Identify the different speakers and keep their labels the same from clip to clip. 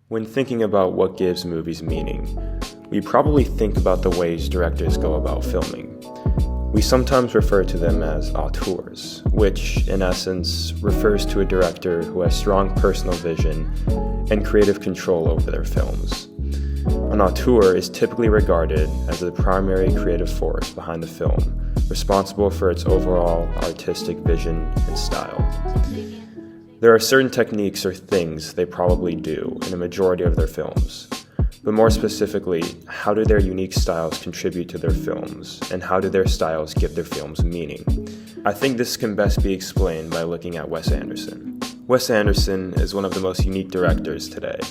Speaker 1: When thinking about what gives movies meaning, we probably think about the ways directors go about filming. We sometimes refer to them as auteurs, which, in essence, refers to a director who has strong personal vision and creative control over their films. An auteur is typically regarded as the primary creative force behind the film, responsible for its overall artistic vision and style. There are certain techniques or things they probably do in a majority of their films, but more specifically, how do their unique styles contribute to their films, and how do their styles give their films meaning? I think this can best be explained by looking at Wes Anderson. Wes Anderson is one of the most unique directors today.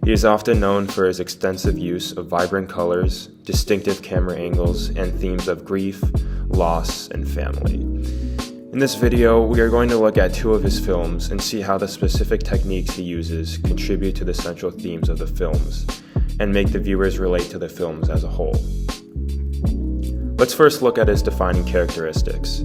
Speaker 1: He is often known for his extensive use of vibrant colors, distinctive camera angles, and themes of grief, loss, and family. In this video, we are going to look at two of his films and see how the specific techniques he uses contribute to the central themes of the films, and make the viewers relate to the films as a whole. Let's first look at his defining characteristics.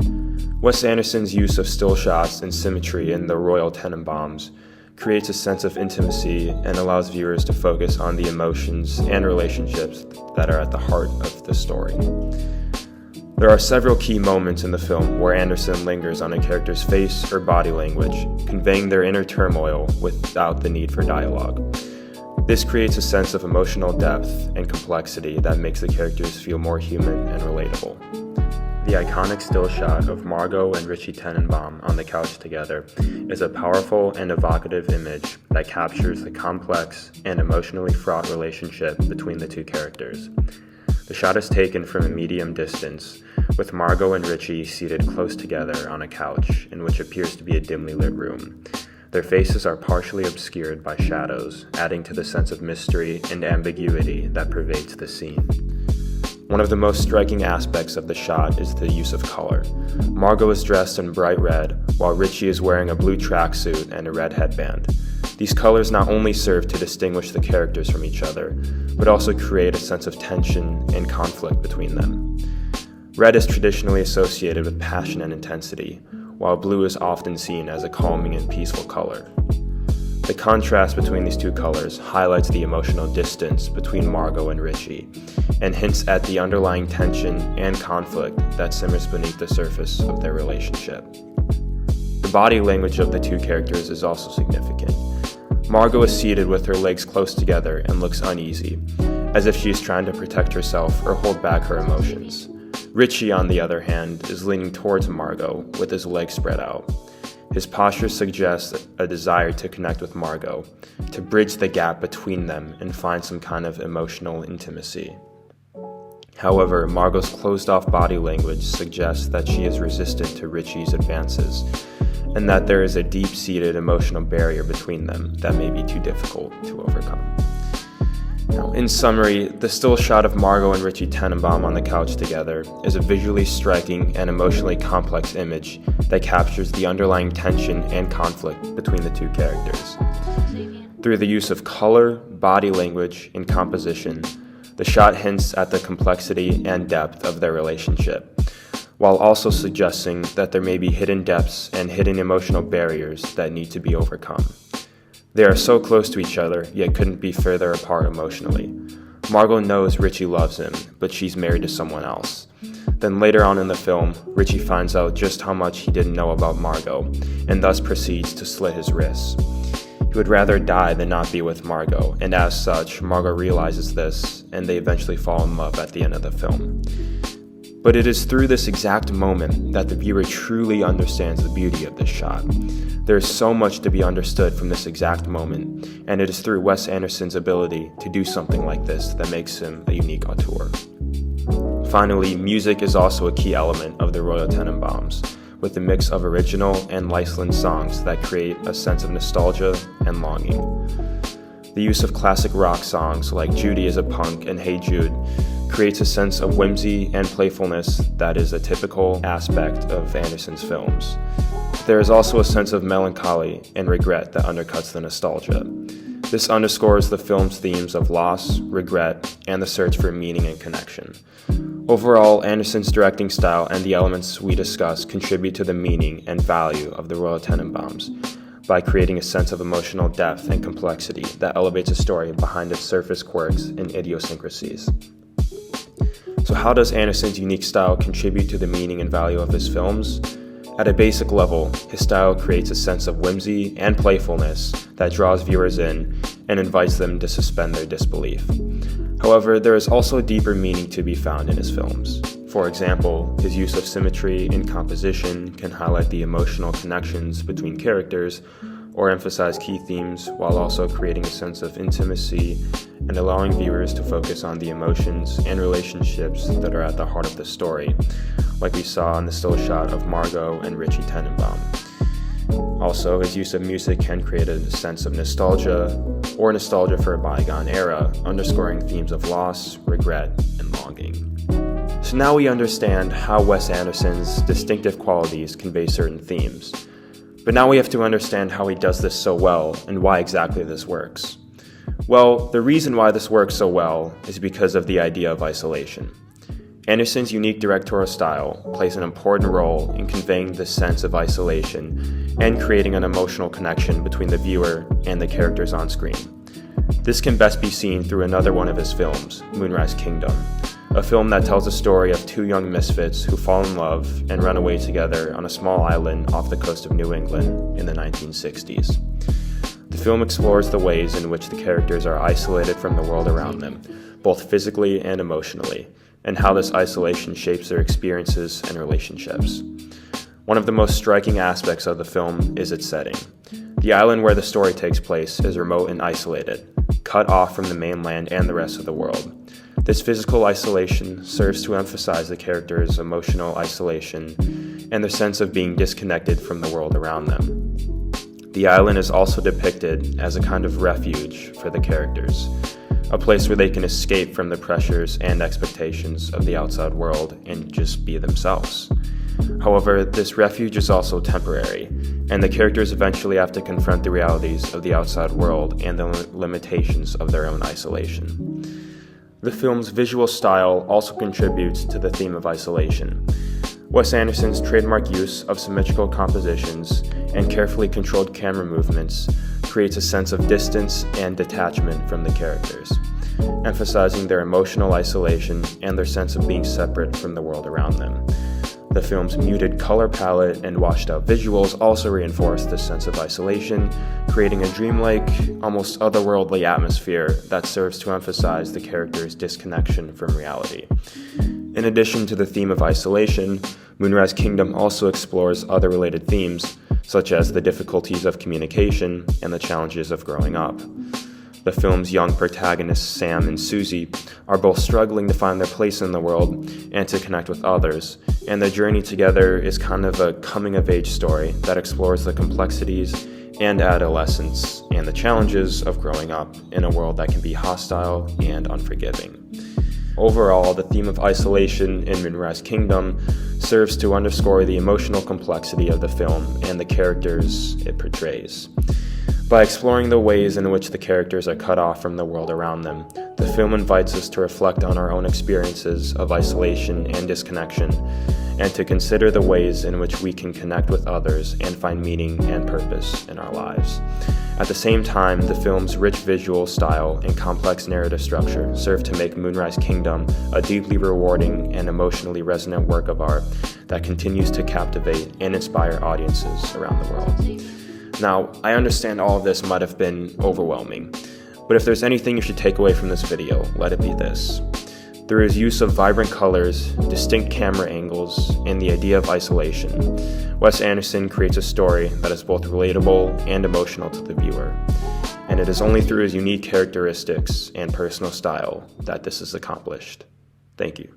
Speaker 1: Wes Anderson's use of still shots and symmetry in The Royal Tenenbaums creates a sense of intimacy and allows viewers to focus on the emotions and relationships that are at the heart of the story. There are several key moments in the film where Anderson lingers on a character's face or body language, conveying their inner turmoil without the need for dialogue. This creates a sense of emotional depth and complexity that makes the characters feel more human and relatable. The iconic still shot of Margot and Richie Tenenbaum on the couch together is a powerful and evocative image that captures the complex and emotionally fraught relationship between the two characters. The shot is taken from a medium distance, with Margot and Richie seated close together on a couch in which appears to be a dimly lit room. Their faces are partially obscured by shadows, adding to the sense of mystery and ambiguity that pervades the scene. One of the most striking aspects of the shot is the use of color. Margot is dressed in bright red, while Richie is wearing a blue tracksuit and a red headband. These colors not only serve to distinguish the characters from each other, but also create a sense of tension and conflict between them. Red is traditionally associated with passion and intensity, while blue is often seen as a calming and peaceful color. The contrast between these two colors highlights the emotional distance between Margot and Richie, and hints at the underlying tension and conflict that simmers beneath the surface of their relationship. The body language of the two characters is also significant. Margot is seated with her legs close together and looks uneasy, as if she is trying to protect herself or hold back her emotions. Richie, on the other hand, is leaning towards Margot with his legs spread out. His posture suggests a desire to connect with Margot, to bridge the gap between them and find some kind of emotional intimacy. However, Margot's closed-off body language suggests that she is resistant to Richie's advances, and that there is a deep-seated emotional barrier between them that may be too difficult to overcome. Now, in summary, the still shot of Margot and Richie Tenenbaum on the couch together is a visually striking and emotionally complex image that captures the underlying tension and conflict between the two characters. Through the use of color, body language, and composition, the shot hints at the complexity and depth of their relationship, while also suggesting that there may be hidden depths and hidden emotional barriers that need to be overcome. They are so close to each other, yet couldn't be further apart emotionally. Margot knows Richie loves him, but she's married to someone else. Then later on in the film, Richie finds out just how much he didn't know about Margot, and thus proceeds to slit his wrists. He would rather die than not be with Margot, and as such, Margot realizes this, and they eventually fall in love at the end of the film. But it is through this exact moment that the viewer truly understands the beauty of this shot. There is so much to be understood from this exact moment, and it is through Wes Anderson's ability to do something like this that makes him a unique auteur. Finally, music is also a key element of The Royal Tenenbaums, with a mix of original and licensed songs that create a sense of nostalgia and longing. The use of classic rock songs like Judy is a Punk and Hey Jude creates a sense of whimsy and playfulness that is a typical aspect of Anderson's films. There is also a sense of melancholy and regret that undercuts the nostalgia. This underscores the film's themes of loss, regret, and the search for meaning and connection. Overall, Anderson's directing style and the elements we discuss contribute to the meaning and value of The Royal Tenenbaums. by creating a sense of emotional depth and complexity that elevates a story behind its surface quirks and idiosyncrasies. So how does Anderson's unique style contribute to the meaning and value of his films? At a basic level, his style creates a sense of whimsy and playfulness that draws viewers in and invites them to suspend their disbelief. However, there is also a deeper meaning to be found in his films. For example, his use of symmetry in composition can highlight the emotional connections between characters or emphasize key themes while also creating a sense of intimacy and allowing viewers to focus on the emotions and relationships that are at the heart of the story, like we saw in the still shot of Margot and Richie Tenenbaum. Also, his use of music can create a sense of nostalgia or nostalgia for a bygone era, underscoring themes of loss, regret, and longing. So now we understand how Wes Anderson's distinctive qualities convey certain themes. But now we have to understand how he does this so well and why exactly this works. Well, the reason why this works so well is because of the idea of isolation. Anderson's unique directorial style plays an important role in conveying this sense of isolation and creating an emotional connection between the viewer and the characters on screen. This can best be seen through another one of his films, Moonrise Kingdom, a film that tells the story of two young misfits who fall in love and run away together on a small island off the coast of New England in the 1960s. The film explores the ways in which the characters are isolated from the world around them, both physically and emotionally, and how this isolation shapes their experiences and relationships. One of the most striking aspects of the film is its setting. The island where the story takes place is remote and isolated, cut off from the mainland and the rest of the world. This physical isolation serves to emphasize the characters' emotional isolation and their sense of being disconnected from the world around them. The island is also depicted as a kind of refuge for the characters, a place where they can escape from the pressures and expectations of the outside world and just be themselves. However, this refuge is also temporary, and the characters eventually have to confront the realities of the outside world and the limitations of their own isolation. The film's visual style also contributes to the theme of isolation. Wes Anderson's trademark use of symmetrical compositions and carefully controlled camera movements creates a sense of distance and detachment from the characters, emphasizing their emotional isolation and their sense of being separate from the world around them. The film's muted color palette and washed-out visuals also reinforce this sense of isolation, creating a dreamlike, almost otherworldly atmosphere that serves to emphasize the character's disconnection from reality. In addition to the theme of isolation, Moonrise Kingdom also explores other related themes, such as the difficulties of communication and the challenges of growing up. The film's young protagonists, Sam and Susie, are both struggling to find their place in the world and to connect with others, and their journey together is kind of a coming-of-age story that explores the complexities and adolescence and the challenges of growing up in a world that can be hostile and unforgiving. Overall, the theme of isolation in Moonrise Kingdom serves to underscore the emotional complexity of the film and the characters it portrays. By exploring the ways in which the characters are cut off from the world around them, the film invites us to reflect on our own experiences of isolation and disconnection, and to consider the ways in which we can connect with others and find meaning and purpose in our lives. At the same time, the film's rich visual style and complex narrative structure serve to make Moonrise Kingdom a deeply rewarding and emotionally resonant work of art that continues to captivate and inspire audiences around the world. Now, I understand all of this might have been overwhelming, but if there's anything you should take away from this video, let it be this. Through his use of vibrant colors, distinct camera angles, and the idea of isolation, Wes Anderson creates a story that is both relatable and emotional to the viewer. And it is only through his unique characteristics and personal style that this is accomplished. Thank you.